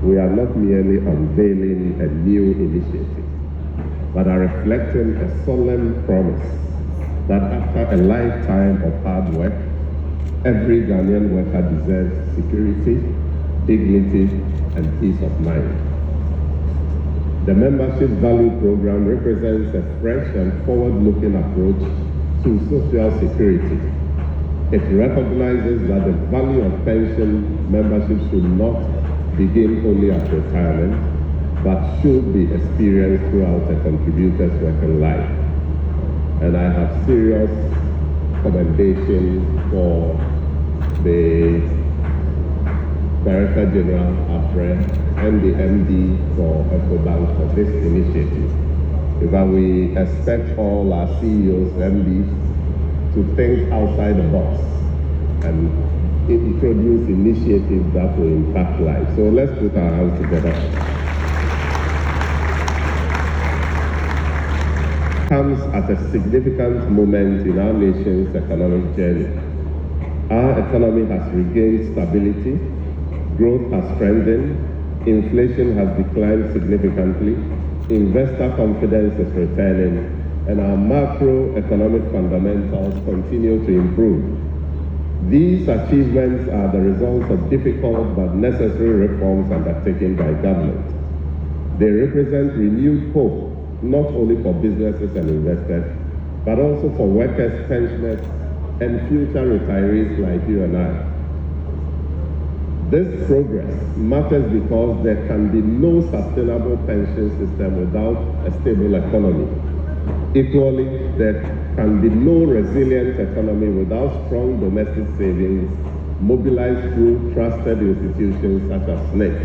we are not merely unveiling a new initiative, but are reflecting a solemn promise that after a lifetime of hard work, every Ghanaian worker deserves security, dignity, and peace of mind. The Membership Value Program represents a fresh and forward-looking approach to social security. It recognizes that the value of pension membership should not begin only at retirement, but should be experienced throughout a contributor's working life. And I have serious commendation for the Director General AFRE and the MD for EcoBank for this initiative. In fact, we expect all our CEOs, MDs, to think outside the box and introduce initiatives that will impact lives. So let's put our hands together. Comes at a significant moment in our nation's economic journey. Our economy has regained stability, growth has strengthened, inflation has declined significantly, investor confidence is returning, and our macroeconomic fundamentals continue to improve. These achievements are the result of difficult but necessary reforms undertaken by government. They represent renewed hope, not only for businesses and investors, but also for workers, pensioners, and future retirees like you and I. This progress matters because there can be no sustainable pension system without a stable economy. Equally, there can be no resilient economy without strong domestic savings mobilized through trusted institutions such as SSNIT.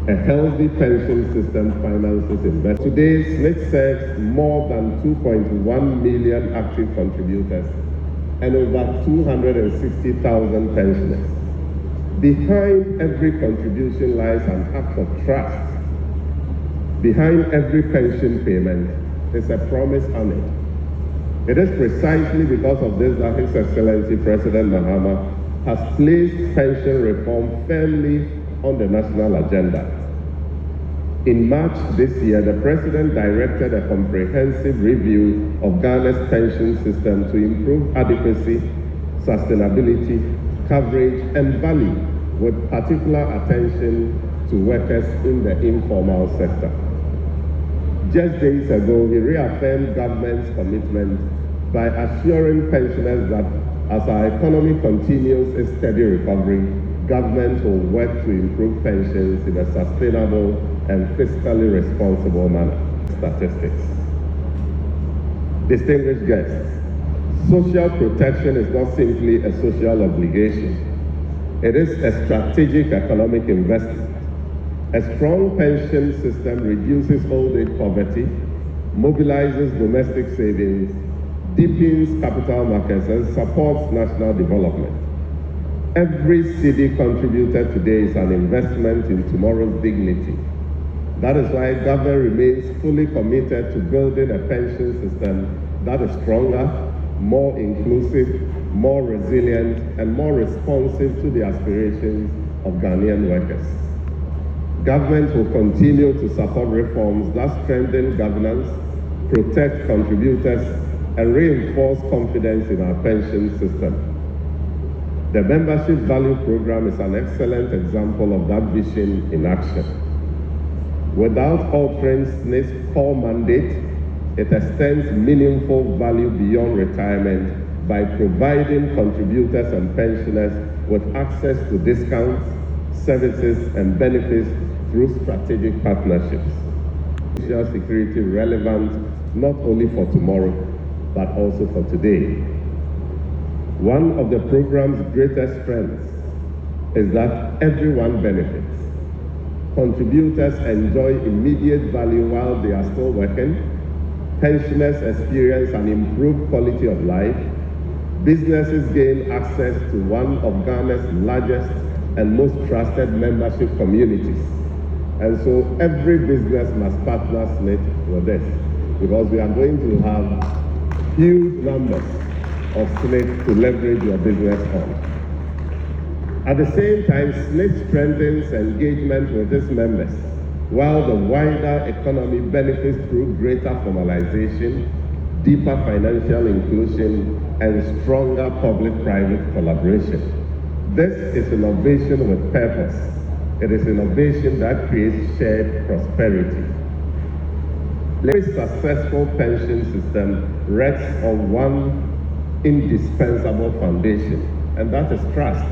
A healthy pension system finances investment. Today, SSNIT serves more than 2.1 million active contributors and over 260,000 pensioners. Behind every contribution lies an act of trust. Behind every pension payment is a promise honored. It is precisely because of this that His Excellency President Mahama has placed pension reform firmly on the national agenda. In March this year, the President directed a comprehensive review of Ghana's pension system to improve adequacy, sustainability, coverage, and value, with particular attention to workers in the informal sector. Just days ago, he reaffirmed government's commitment by assuring pensioners that as our economy continues its steady recovery, government will work to improve pensions in a sustainable and fiscally responsible manner. Statistics. Distinguished guests, social protection is not simply a social obligation. It is a strategic economic investment. A strong pension system reduces old age poverty, mobilizes domestic savings, deepens capital markets, and supports national development. Every cedi contributed today is an investment in tomorrow's dignity. That is why government remains fully committed to building a pension system that is stronger, more inclusive, more resilient, and more responsive to the aspirations of Ghanaian workers. Government will continue to support reforms that strengthen governance, protect contributors, and reinforce confidence in our pension system. The Membership Value Program is an excellent example of that vision in action. Without altering SSNIT's core mandate, it extends meaningful value beyond retirement by providing contributors and pensioners with access to discounts, services, and benefits through strategic partnerships. Social security relevant not only for tomorrow, but also for today. One of the program's greatest strengths is that everyone benefits. Contributors enjoy immediate value while they are still working. Pensioners experience an improved quality of life. Businesses gain access to one of Ghana's largest and most trusted membership communities. And so every business must partner SSNIT with this, because we are going to have huge numbers of SSNIT to leverage your business on. At the same time, SSNIT strengthens engagement with its members, while the wider economy benefits through greater formalization, deeper financial inclusion, and stronger public-private collaboration. This is innovation with purpose. It is innovation that creates shared prosperity. Every successful pension system rests on one indispensable foundation, and that is trust.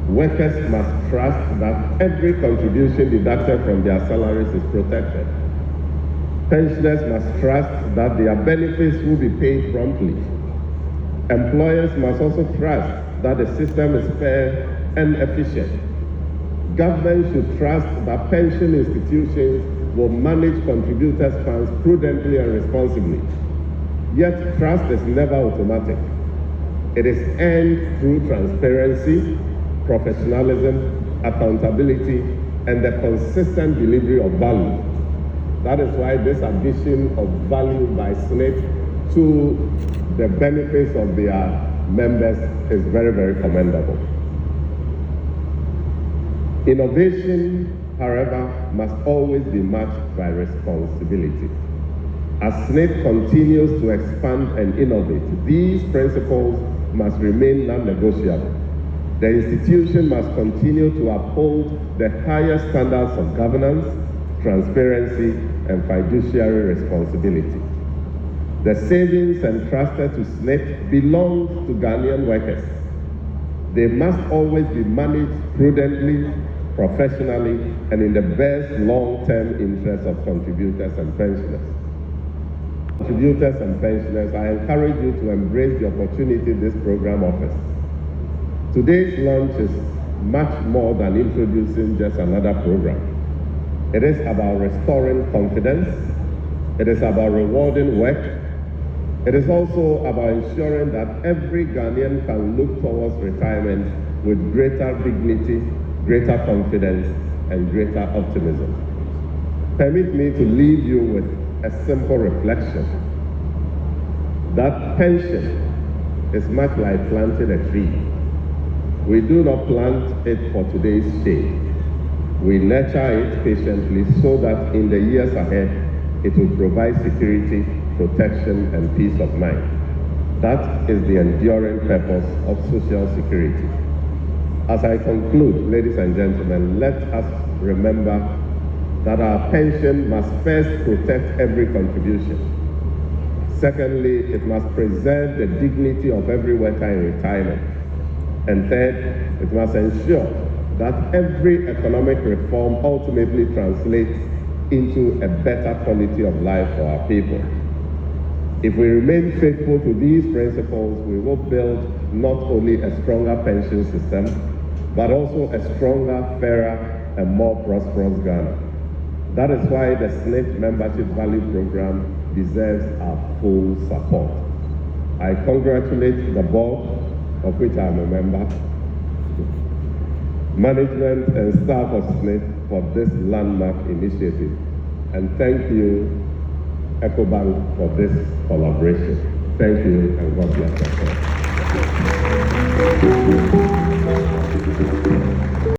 Workers must trust that every contribution deducted from their salaries is protected. Pensioners must trust that their benefits will be paid promptly. Employers must also trust that the system is fair and efficient. Government should trust that pension institutions will manage contributors' funds prudently and responsibly. Yet trust is never automatic. It is earned through transparency, professionalism, accountability, and the consistent delivery of value. That is why this addition of value by SSNIT to the benefits of their members is very, very commendable. Innovation, however, must always be matched by responsibility. As SSNIT continues to expand and innovate, these principles must remain non-negotiable. The institution must continue to uphold the highest standards of governance, transparency, and fiduciary responsibility. The savings entrusted to SSNIT belong to Ghanaian workers. They must always be managed prudently, professionally, and in the best long-term interest of contributors and pensioners. Contributors and pensioners, I encourage you to embrace the opportunity this program offers. Today's launch is much more than introducing just another program. It is about restoring confidence. It is about rewarding work. It is also about ensuring that every Ghanaian can look towards retirement with greater dignity, greater confidence, and greater optimism. Permit me to leave you with a simple reflection that pension is much like planting a tree. We do not plant it for today's shade. We nurture it patiently so that in the years ahead, it will provide security, protection, and peace of mind. That is the enduring purpose of social security. As I conclude, ladies and gentlemen, let us remember that our pension must first protect every contribution. Secondly, it must preserve the dignity of every worker in retirement. And third, it must ensure that every economic reform ultimately translates into a better quality of life for our people. If we remain faithful to these principles, we will build not only a stronger pension system, but also a stronger, fairer, and more prosperous Ghana. That is why the SSNIT Membership Value Program deserves our full support. I congratulate the board, of which I am a member, management and staff of SSNIT for this landmark initiative. And thank you, EcoBank, for this collaboration. Thank you, and God bless us all.